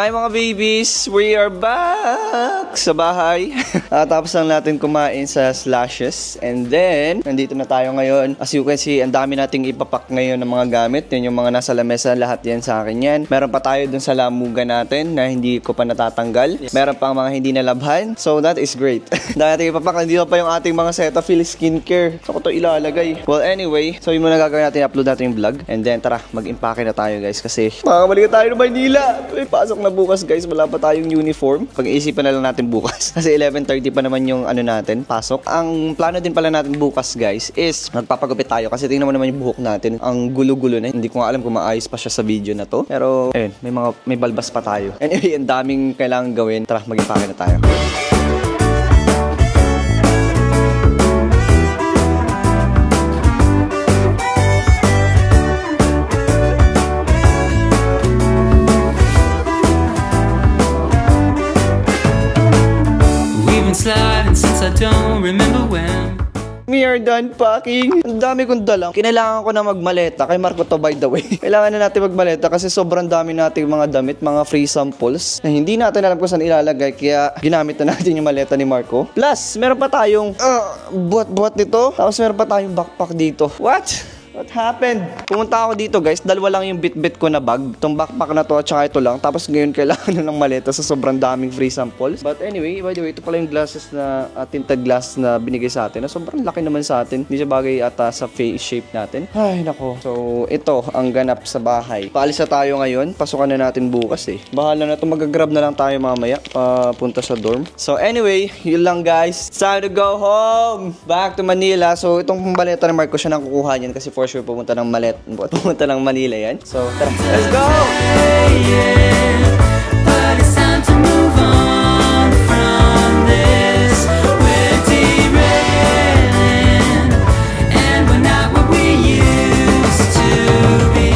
Hi mga babies! We are back sa bahay. Tapos lang natin kumain sa Slashes. And then, nandito na tayo ngayon. As you can see, ang dami nating ipapak ngayon ng mga gamit. Yan yung mga nasa lamesa, lahat yan sa akin yan. Meron pa tayo dun sa lamugan natin na hindi ko pa natatanggal. Meron pang mga hindi nalabhan. So that is great. Dahil natin ipapak, nandito pa yung ating mga Cetaphil skincare. Saan ko to ilalagay? Well, anyway, so yun muna gagawin natin, upload natin yung vlog. And then, tara, mag-impake na tayo guys. Kasi, makakabalik tayo ng Maynila. May pasok na bukas guys, wala pa tayong uniform. Pag-iisipan na lang natin bukas. Kasi 11:30 pa naman yung ano natin, pasok. Ang plano din pala natin bukas guys is magpapagupit tayo. Kasi tingnan mo naman yung buhok natin. Ang gulo-gulo na. Hindi ko nga alam kung maayos pa siya sa video na to. Pero, ayun, may balbas pa tayo. Anyway, ang daming kailangan gawin. Tara, mag-impake na tayo. Since I don't remember when. We are done packing. Ang dami kong dalang. Kinailangan ko na magmaleta. Kay Marco to by the way. Kailangan na natin magmaleta kasi sobrang dami nating mga damit, mga free samples na hindi natin alam kung saan ilalagay. Kaya ginamit na natin yung maleta ni Marco. Plus, meron pa tayong buhat-buhat nito. Tapos meron pa tayong backpack dito. What happened? Pumunta ako dito guys, dalawa lang yung bit-bit ko na bag. Itong backpack na to at saka ito lang. Tapos ngayon kailangan na ng maleta sa sobrang daming free samples. But anyway, by the way, ito pala yung glasses na tinted glass na binigay sa atin. Na sobrang laki naman sa atin. Hindi siya bagay ata sa face shape natin. Ay nako. So ito ang ganap sa bahay. Paalis na tayo ngayon. Pasukan na natin bukas eh. Bahala na ito. Mag-grab na lang tayo mamaya. Papunta sa dorm. So anyway, yun lang guys. It's time to go home. Back to Manila. So itong maleta ni Marco siya nang kukuha niyan kasi for sure pumunta ng Manila yan. So, tara. Let's go! But it's time to move on from this. We're derailing and we're not what we used to be.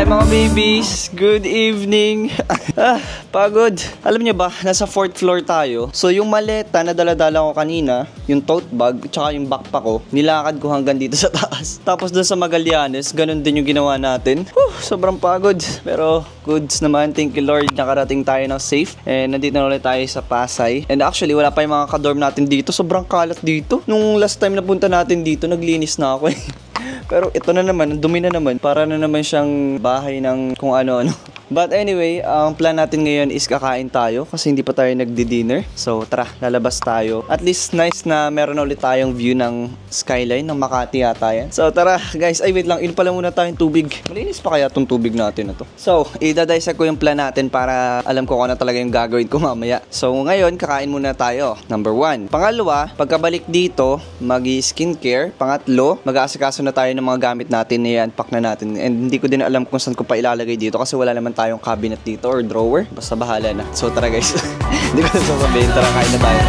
Mga babies, good evening. Pagod. Alam niyo ba, nasa 4th floor tayo. So yung maleta na dala-dala ko kanina, yung tote bag, tsaka yung backpack ko, nilakad ko hanggang dito sa taas. Tapos doon sa Magallanes, ganun din yung ginawa natin. Sobrang pagod. Pero goods naman, thank you Lord, nakarating tayo ng safe. And nandito na ulit tayo sa Pasay. And actually, wala pa yung mga kadorm natin dito. Sobrang kalat dito. Nung last time na punta natin dito, naglinis na ako eh. Pero ito na naman, dumi na naman. Para na naman siyang bahay ng kung ano-ano. But anyway, ang plan natin ngayon is kakain tayo kasi hindi pa tayo nagdi-dinner. So tara, lalabas tayo. At least nice na meron na ulit tayong view ng skyline ng Makati yata yan. So tara guys, ay wait lang, inom pala muna tayong tubig. Malinis pa kaya itong tubig natin na to. So, idadisect ko yung plan natin para alam ko kung ano talaga yung gagawin ko mamaya. So ngayon, kakain muna tayo. Number 1. Pangalawa, pagkabalik dito, mag-skincare. Pangatlo, mag-aasikaso na tayo ng mga gamit natin, i-unpack na natin. And hindi ko din alam kung saan ko pa ilalagay dito kasi wala naman tayong cabinet dito or drawer. Basta bahala na. So tara guys. Hindi ko na sasabihin. Tara, kain na tayo.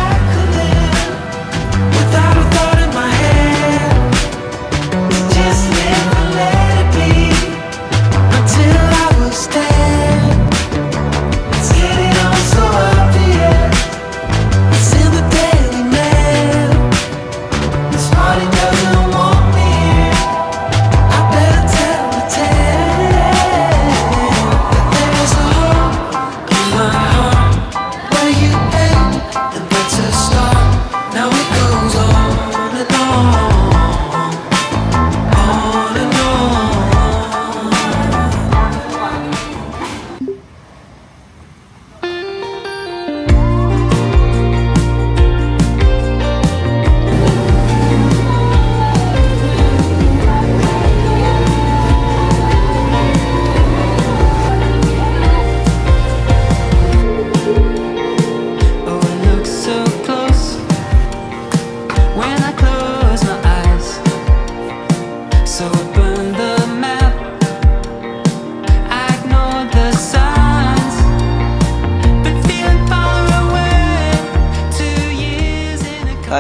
It's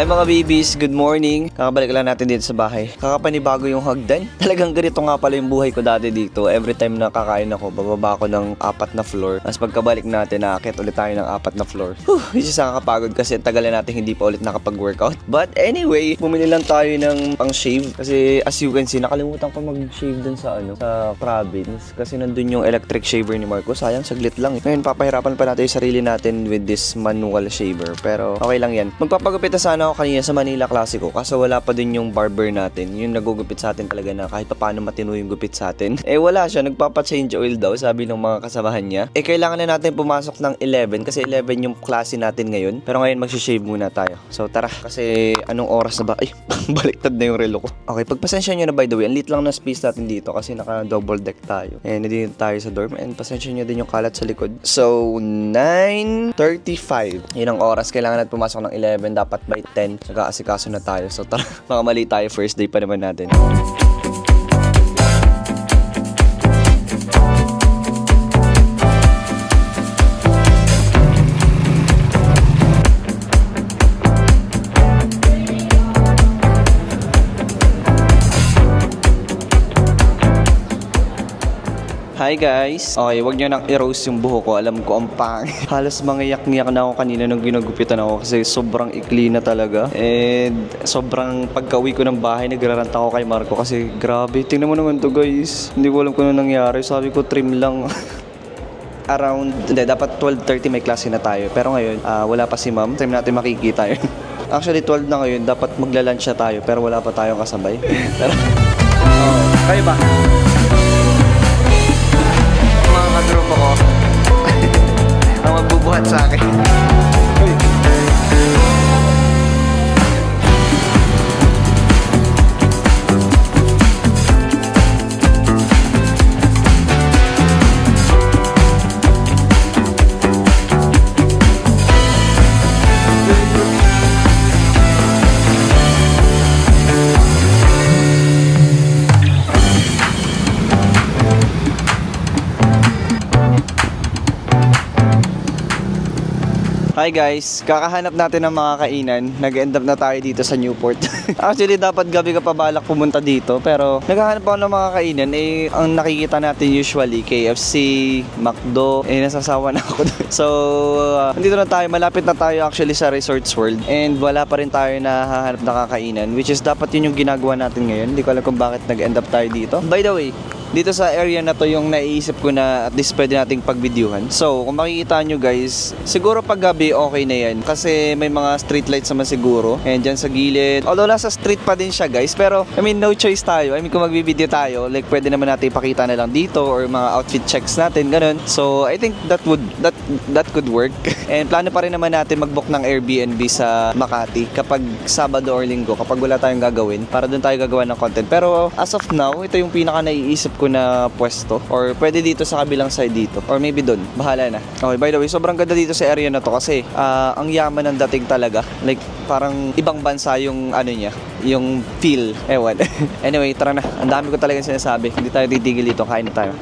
Hi mga babies, good morning. Kakabalik lang natin dito sa bahay. Kakapanibago yung hagdan. Talagang ganito nga pala yung buhay ko dati dito. Every time na kakain ako, bababa ako ng 4 na floor. Tapos pagkabalik natin, nakakit ulit tayo ng 4 na floor. Which is nakakapagod kasi tagal na natin hindi pa ulit nakapag-workout. But anyway, bumili lang tayo ng pang-shave. Kasi as you can see, nakalimutan ko mag-shave dun sa sa province. Kasi nandun yung electric shaver ni Marco. Sayang, saglit lang. Ngayon, papahirapan pa natin yung sarili natin with this manual shaver. Pero okay lang yan. Magpapagupit na sana ako kanina sa Manila Classico. Kaso wala pa din yung barber natin. Yung nagugupit sa atin talaga na kahit pa paano matino yung gupit sa atin. Wala siya. Nagpapa-change oil daw, sabi ng mga kasamahan niya. Kailangan na natin pumasok ng 11 kasi 11 yung klase natin ngayon. Pero ngayon magsishave muna tayo. So tara, kasi anong oras na ba? Ay, baliktad na yung relo ko. Okay, pagpasensya nyo na by the way. Ang lit lang na space natin dito kasi naka-double deck tayo. Nandito tayo sa dorm. And pasensya nyo din yung kalat sa likod. So, 9:35. Yun ang oras. Kailangan natin pumasok ng 11. Dapat by 10. Nag-aasikaso na tayo. So tara, baka mali tayo. First day pa naman natin. Hi guys! Okay, wag nyo nang i-roast yung buho ko. Alam ko ang pang. Halos mangiyak-ngiyak na ako kanina nung ginugupitan ako kasi sobrang ikli na talaga. And sobrang pagka-uwi ko ng bahay, nagraranta ako kay Marco kasi grabe. Tingnan mo naman to guys. Hindi ko alam kung ano nangyari. Sabi ko trim lang. Dapat 12:30 may klase na tayo. Pero ngayon, wala pa si ma'am. Time natin makikita yun. Actually, 12 na ngayon. Dapat magla-lunch na tayo pero wala pa tayong kasabay. Pero, kayo ba? Kadropa ko ang magbubuhat sa akin. Hi guys, kakahanap natin ng mga kainan. Nag-end up na tayo dito sa Newport. Actually, dapat gabi ka pa balak pumunta dito. Pero naghahanap ako ng mga kainan. Ang nakikita natin usually, KFC, McDo. Nasasawa na ako doon. So, nandito na tayo. Malapit na tayo actually sa Resorts World. And wala pa rin tayo na hahanap na kakainan. Which is dapat yun yung ginagawa natin ngayon. Hindi ko alam kung bakit nag-end up tayo dito. By the way, dito sa area na to yung naiisip ko na at least pwede nating pagvideohan. So, kung makikita nyo guys, siguro pag gabi okay na yan. Kasi may mga street lights naman siguro. And dyan sa gilid. Although nasa street pa din siya guys. Pero, I mean, no choice tayo. I mean, kung magbibideo tayo, like pwede naman natin ipakita na lang dito or mga outfit checks natin, ganun. So, I think that could work. And plano pa rin naman natin mag-book ng Airbnb sa Makati kapag Sabado or Linggo, kapag wala tayong gagawin. Para doon tayo gagawa ng content. Pero, as of now, ito yung pinaka naiisip ko na pwesto or pwede dito sa kabilang side dito or maybe doon, bahala na. Okay, by the way, sobrang ganda dito sa area na to kasi ang yaman ng dating talaga, like parang ibang bansa yung ano niya, yung feel, ewan. Anyway, tara na, ang dami ko talagang sinasabi, hindi tayo titigil dito, kain na tayo.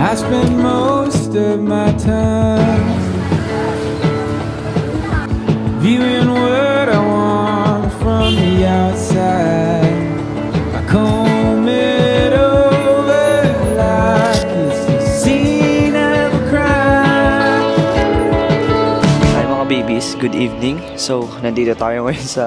I spend most of my time viewing what I want from the outside. I comb it over like it's the scene of a crime. Hi mga babies, good evening. So, nandito tayo ngayon sa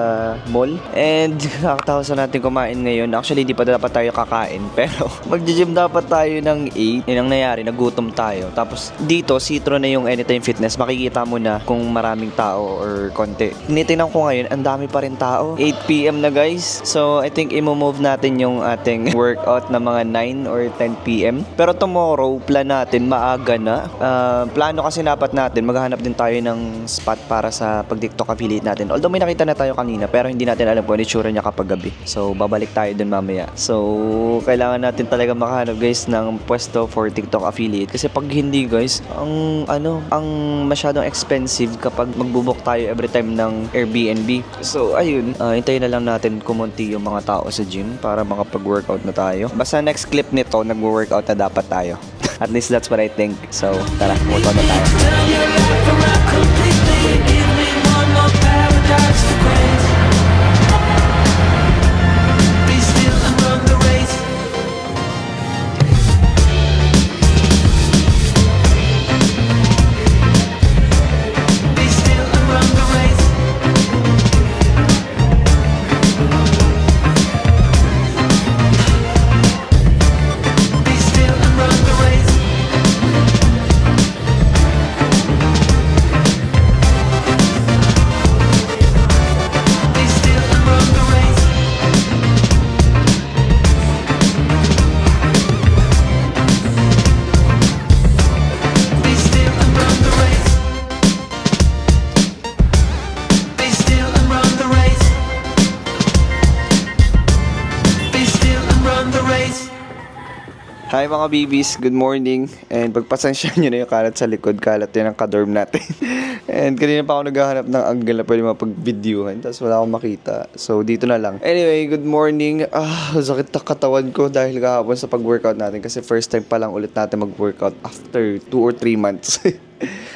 mall. And kakatawasan natin kumain ngayon. Actually, di pa dapat tayo kakain. Pero, mag-gym dapat tayo ng 8. Yun ang nangyari, nagutom tayo. Tapos, dito, sitro na yung Anytime Fitness. Makikita mo na kung maraming tao or konti. Tinitingnan ko ngayon, ang dami pa rin tao. 8 PM na guys. So, I think i-move natin yung ating workout na mga 9 or 10 PM. Pero tomorrow, plan natin, maaga na. Plano kasi dapat natin, maghahanap din tayo ng spot para sa sa pag-TikTok affiliate natin. Although may nakita na tayo kanina, pero hindi natin alam kung ano itsura niya kapag gabi. So, babalik tayo dun mamaya. So, kailangan natin talaga makahanap guys ng pwesto for TikTok affiliate. Kasi pag hindi guys, ang masyadong expensive kapag magbubok tayo every time ng Airbnb. So, ayun. Hintayin na lang natin kumunti yung mga tao sa gym para makapag-workout na tayo. Basta next clip nito, nag-workout na dapat tayo. At least that's what I think. So, tara, workout na tayo. Hi mga babies, good morning. And pagpasensya nyo na yung kalat sa likod, kalat yan ang kadorm natin. And kanina pa ako naghahanap ng angle na pwede mapag-videohan, tapos wala akong makita. So dito na lang. Anyway, good morning. Sakit na katawan ko dahil kahapon sa pag-workout natin. Kasi first time pa lang ulit natin mag-workout after 2 or 3 months.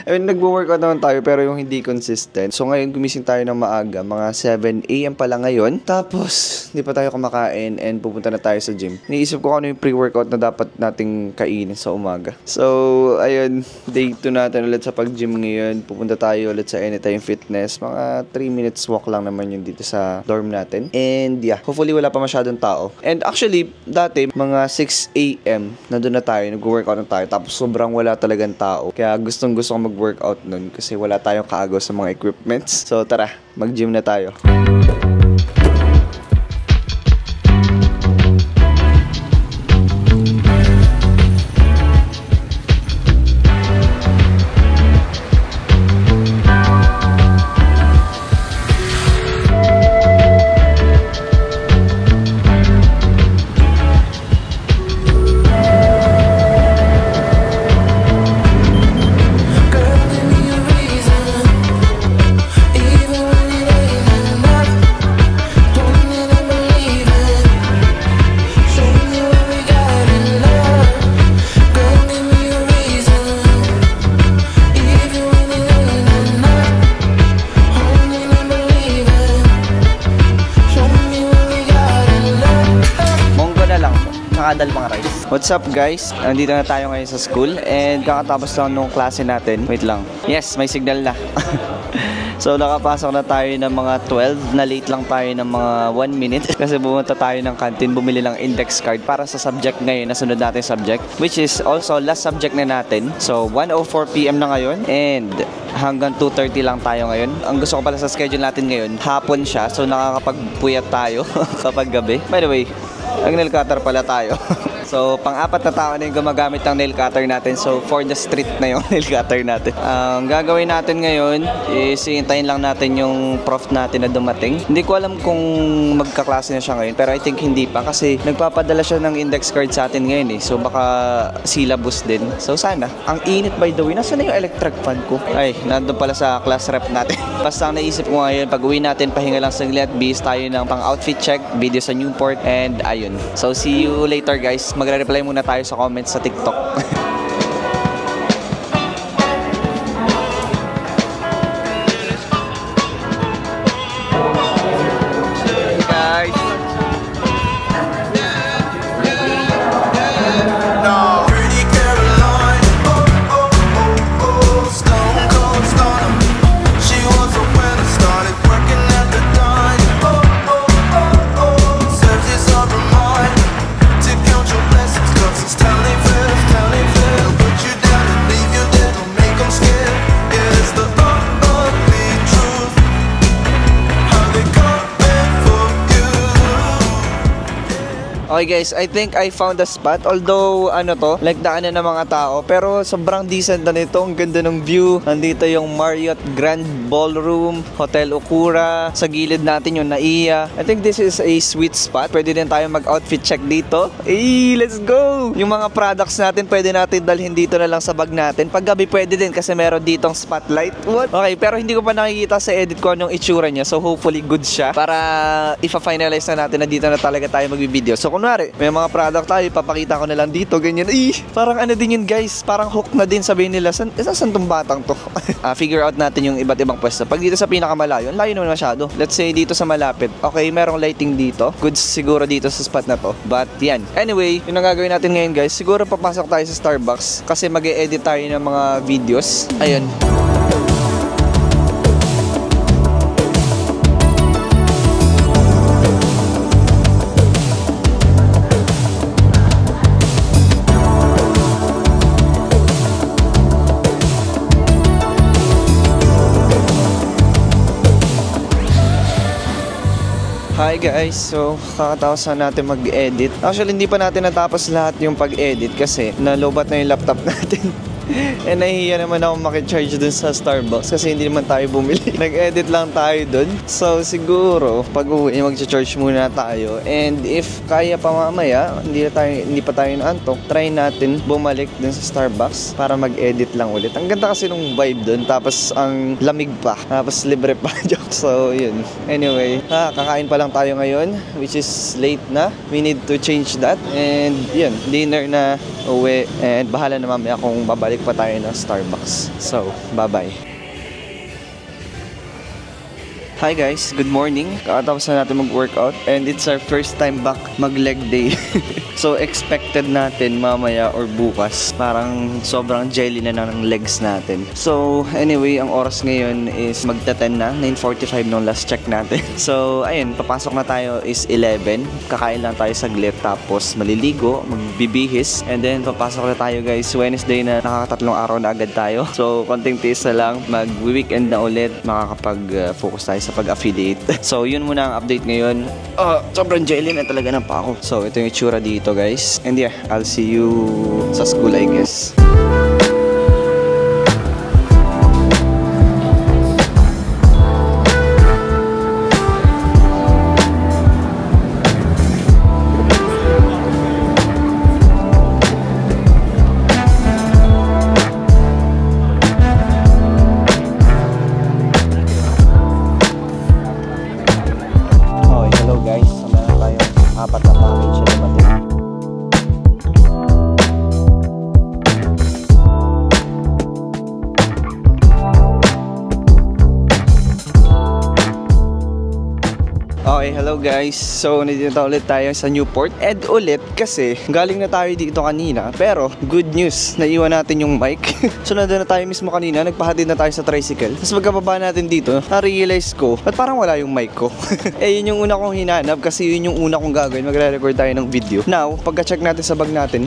I mean, nagwo-workout naman tayo pero yung hindi consistent. So ngayon gumising tayo ng maaga, mga 7 AM pa lang ngayon. Tapos hindi pa tayo kumakain and pupunta na tayo sa gym. Niisip ko ano yung pre-workout na dapat nating kainin sa umaga. So ayun, day 2 natin ulit sa pag-gym ngayon. Pupunta tayo ulit sa Anytime Fitness. Mga 3 minutes walk lang naman yun dito sa dorm natin. And yeah, hopefully wala pa masyadong tao. And actually, dati mga 6 AM nandun na tayo, nag-workout na tayo. Tapos sobrang wala talagang tao. Kaya gusto ko mag-workout nun kasi wala tayong kaagaw sa mga equipments. So tara, mag-gym na tayo. What's up guys? Nandito na tayo ngayon sa school and kakatapos lang nung klase natin. Wait lang. Yes, may signal na. So nakapasok na tayo ng mga 12. Na late lang tayo ng mga 1 minute kasi pumunta tayo ng canteen, bumili ng index card para sa subject ngayon, nasunod natin subject, which is also last subject na natin. So 1:04 PM na ngayon and hanggang 2:30 lang tayo ngayon. Ang gusto ko pala sa schedule natin ngayon, hapon siya, so nakakapagpuyat tayo kapag gabi. By the way, ang nail cutter pala tayo. So, pang-apat na tao na yung gumagamit ng nail cutter natin. So, for the street na yung nail cutter natin. Ang gagawin natin ngayon is hintayin lang natin yung prof natin na dumating. Hindi ko alam kung magkaklase na siya ngayon, pero I think hindi pa kasi nagpapadala siya ng index card sa atin ngayon eh. So, baka syllabus din. So, sana. Ang init by the way. Nasaan na yung electric fan ko? Ay, nandun pala sa class rep natin. Basta ang naisip ko ngayon, pag uwi natin, pahinga lang saglit, bihis tayo ng pang-outfit check, video sa Newport, and ayun. So, see you later guys. Magre-reply muna tayo sa comments sa TikTok. Telling Okay guys, I think I found a spot. Although, ano to, like daanan ng mga tao. Pero sobrang decent na nito. Ang ganda ng view. Nandito yung Marriott Grand Ballroom, Hotel Okura. Sa gilid natin yung Naiya. I think this is a sweet spot. Pwede din tayo mag-outfit check dito. Let's go! Yung mga products natin, pwede natin dalhin dito na lang sa bag natin. Pag gabi pwede din kasi meron ditong spotlight. What? Okay, pero hindi ko pa nakikita sa edit ko anong itsura niya. So hopefully good siya. Para ipa-finalize na natin na dito na talaga tayo mag-video. So kunwari, may mga product tayo, papakita ko na lang dito, ganyan. Parang ano din yun guys, parang hook na din, sabihin nila, saan tong batang to? Figure out natin yung iba't ibang pwesto. Pag dito sa pinakamalayo, layo naman masyado. Let's say dito sa malapit, okay, merong lighting dito. Goods siguro dito sa spot na to. But yan. Anyway, yung gagawin natin ngayon guys, siguro papasok tayo sa Starbucks kasi mag-e-edit tayo ng mga videos. Ayun. Hi guys, so kakatapos na natin mag-edit. Actually hindi pa natin natapos lahat yung pag-edit kasi nalobat na yung laptop natin. And nahihiya naman ako makicharge dun sa Starbucks kasi hindi naman tayo bumili. Nag-edit lang tayo dun. So siguro pag uwi mag-charge muna tayo. And if kaya pa mamaya, hindi pa tayo naantok, try natin bumalik dun sa Starbucks para mag-edit lang ulit. Ang ganda kasi nung vibe dun, tapos ang lamig pa, tapos libre pa. So yun. Anyway, kakain pa lang tayo ngayon, which is late na. We need to change that. And yun, dinner na, uwi. And bahala na mamaya kung babalik pa tayo ng Starbucks. So, bye-bye. Hi guys, good morning. Kakatapos na natin mag-workout and it's our first time back mag-leg day. So expected natin mamaya or bukas parang sobrang jelly na ng legs natin. So anyway, ang oras ngayon is magta-10 na, 9:45 nung last check natin. So ayun, papasok na tayo is 11. Kakain lang tayo saglit tapos maliligo, magbibihis and then papasok na tayo guys. Wednesday na, nakakatatlong araw na agad tayo. So konting tiis na lang, mag-weekend na ulit, makakapag-focus tayo sa pag-affiliate. So yun muna ang update ngayon. Sobrang jelly na talaga ng pa ako. So ito yung itsura dito guys. And yeah, I'll see you sa school I guess. Okay, hello guys. So, nandito ulit tayo sa Newport. And ulit kasi galing na tayo dito kanina. Pero, good news, naiwan natin yung mic. So, nandun na tayo mismo kanina. Nagpahatid na tayo sa tricycle. Tapos pagkababa natin dito, na-realize ko, ba't parang wala yung mic ko? Yun yung una kong hinanap kasi yun yung una kong gagawin. Magre-record tayo ng video. Now, pagka-check natin sa bag natin,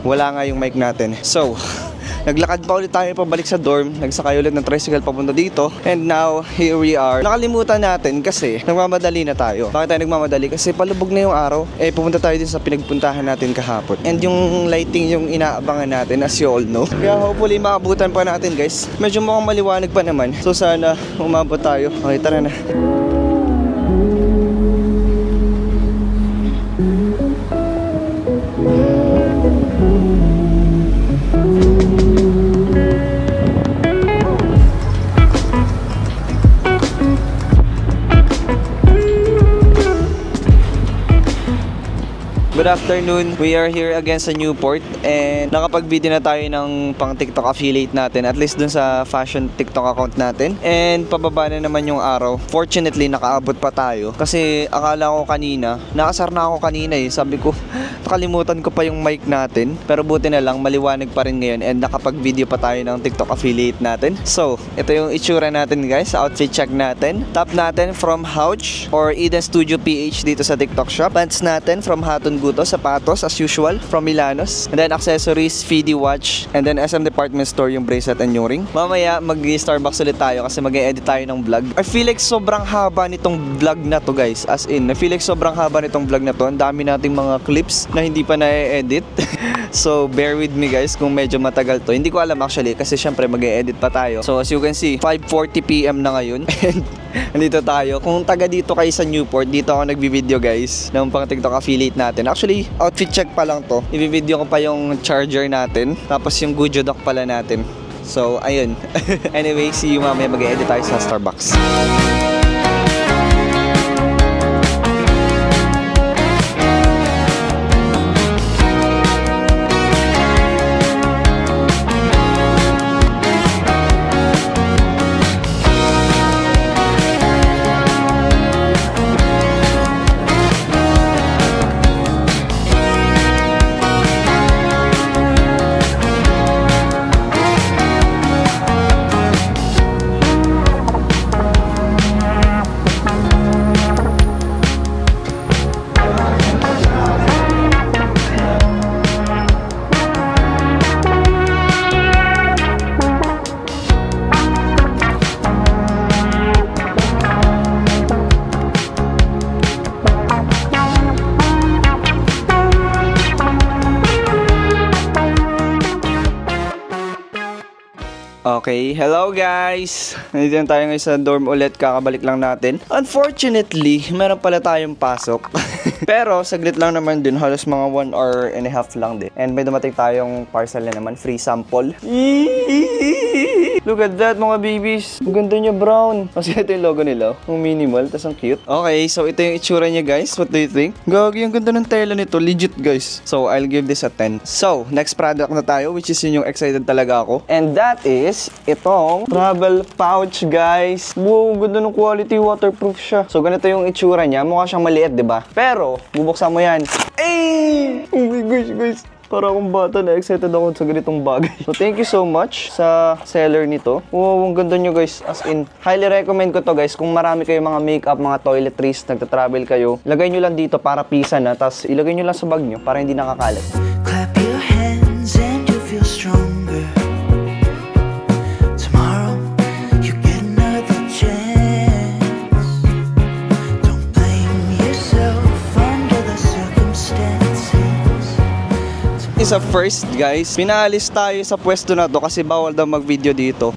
wala nga yung mic natin. So, naglakad pa ulit tayo pabalik sa dorm. Nagsakay ulit ng tricycle papunta dito. And now, here we are. Nakalimutan natin kasi nagmamadali na tayo. Bakit tayo nagmamadali? Kasi palubog na yung araw. Pupunta tayo din sa pinagpuntahan natin kahapon. And yung lighting yung inaabangan natin, as you all know. Kaya hopefully maabutan pa natin guys. Medyo mukhang maliwanag pa naman. So sana umabot tayo. Okay, tara na. Good afternoon. We are here again sa Newport and nakapag-video na tayo ng pang TikTok affiliate natin, at least dun sa fashion TikTok account natin. And pababa na naman yung araw. Fortunately, nakaabot pa tayo kasi akala ko kanina, nakasar na ako kanina sabi ko, nakalimutan ko pa yung mic natin. Pero buti na lang, maliwanag pa rin ngayon and nakapag-video pa tayo ng TikTok affiliate natin. So, ito yung itsura natin guys, outfit check natin. Top natin from Houch or Eden Studio PH dito sa TikTok shop. Pants natin from Hatton Gutom to, sapatos as usual from Milanos. And then accessories, Fidi watch, and then SM Department Store yung bracelet and yung ring. Mamaya mag-Starbucks ulit tayo kasi mag-edit tayo ng vlog. I feel like sobrang haba nitong vlog na to, guys. As in, I feel like sobrang haba nitong vlog na to. Ang dami nating mga clips na hindi pa na-edit. So bear with me, guys, kung medyo matagal to. Hindi ko alam actually kasi syempre mag-edit pa tayo. So as you can see, 5:40 PM na ngayon. And nandito tayo. Kung taga dito kayo sa Newport, dito ako nagbi-video, guys, ng pang TikTok affiliate natin. Actually, outfit check pa lang to. I-video ko pa yung charger natin, tapos yung Gujo dock pala natin. So, ayun. Anyway, see you mamaya. Mag-edit tayo sa Starbucks. Okay, hello guys! Nandito na tayo ngayon sa dorm ulit, kakabalik lang natin. Unfortunately, meron pala tayong pasok. Pero, saglit lang naman din, halos mga 1 hour and a half lang din. And may dumating tayong parcel na naman, free sample. Look at that, mga babies. Ang ganda niya, brown. Kasi ito yung logo nila, yung minimal, tas ang cute. Okay, so ito yung itsura niya, guys. What do you think? Gagi, ang ganda ng tela nito, legit, guys. So, I'll give this a 10. So, next product na tayo, which is yun yung excited talaga ako. And that is itong travel pouch, guys. Wow, ganda ng quality, waterproof siya. So, ganito yung itsura niya. Mukha siyang maliit, diba? Pero, bubuksan mo yan. Ay! Oh my gosh, guys. Para akong bata na excited ako sa ganitong bagay. So, thank you so much sa seller nito. Wow, ang ganda nyo, guys. As in, highly recommend ko to, guys. Kung marami kayo mga makeup, mga toiletries, nagta-travel kayo, lagay nyo lang dito para pisa na. Tapos, ilagay nyo lang sa bag nyo para hindi nakakalat. Clap your hands and you'll feel stronger. Tomorrow, you get another chance. Don't blame yourself under the circumstances. Isa first, guys, pinaalis tayo sa pwesto na to kasi bawal daw mag-video dito.